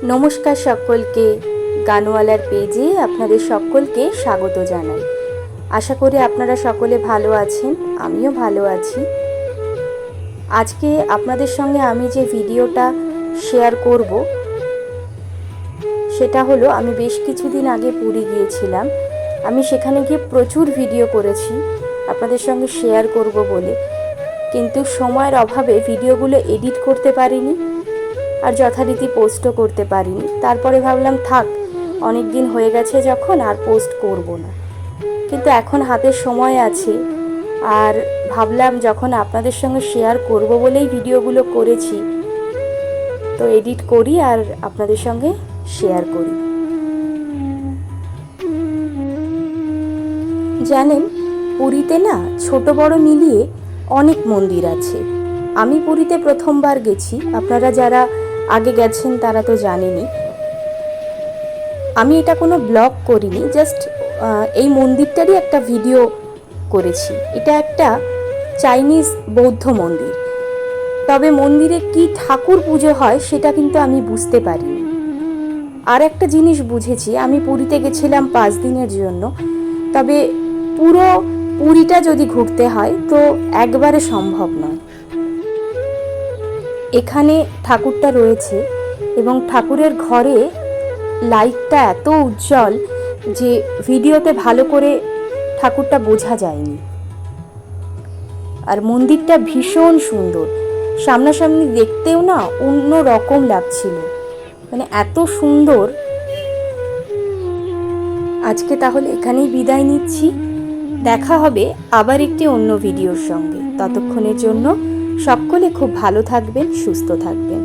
নমস্কার সকলকে, গানওয়ালার পেজে আপনাদের সকলকে স্বাগত জানাই। আশা করি আপনারা সকলে ভালো আছেন, আমিও ভালো আছি। আজকে আপনাদের সঙ্গে আমি যে ভিডিওটা শেয়ার করব সেটা হলো, আমি বেশ কিছুদিন আগে পুরী গিয়েছিলাম। আমি সেখানে গিয়ে প্রচুর ভিডিও করেছি আপনাদের সঙ্গে শেয়ার করব বলে, কিন্তু সময়ের অভাবে ভিডিওগুলো এডিট করতে পারিনি আর যথারীতি পোস্টও করতে পারিনি। তারপরে ভাবলাম থাক, অনেক দিন হয়ে গেছে যখন আর পোস্ট করব না, কিন্তু এখন হাতের সময় আছে আর ভাবলাম যখন আপনাদের সঙ্গে শেয়ার করব বলেই ভিডিওগুলো করেছি, তো এডিট করি আর আপনাদের সঙ্গে শেয়ার করি। জানেন, পুরীতে না ছোট বড় মিলিয়ে অনেক মন্দির আছে। আমি পুরীতে প্রথমবার গেছি, আপনারা যারা আগে গেছেন তারা তো জানেনই। আমি এটা কোনো ব্লগ করিনি, জাস্ট এই মন্দিরটারই একটা ভিডিও করেছি। এটা একটা চাইনিজ বৌদ্ধ মন্দির, তবে মন্দিরে কি ঠাকুর পুজো হয় সেটা কিন্তু আমি বুঝতে পারিনি। আর একটা জিনিস বুঝেছি, আমি পুরীতে গেছিলাম 5 দিনের জন্য, তবে পুরো পুরীটা যদি ঘুরতে হয় তো একবারে সম্ভব নয়। এখানে ঠাকুরটা রয়েছে এবং ঠাকুরের ঘরে লাইটটা এত উজ্জ্বল যে ভিডিওতে ভালো করে ঠাকুরটা বোঝা যায়নি। আর মন্দিরটা ভীষণ সুন্দর, সামনাসামনি দেখতেও না অন্য রকম লাগছিল, মানে এত সুন্দর। আজকে তাহলে এখানেই বিদায় নিচ্ছি, দেখা হবে আবার একটি অন্য ভিডিওর সঙ্গে। ততক্ষণের জন্য সকলে খুব ভালো থাকবেন, সুস্থ থাকবেন।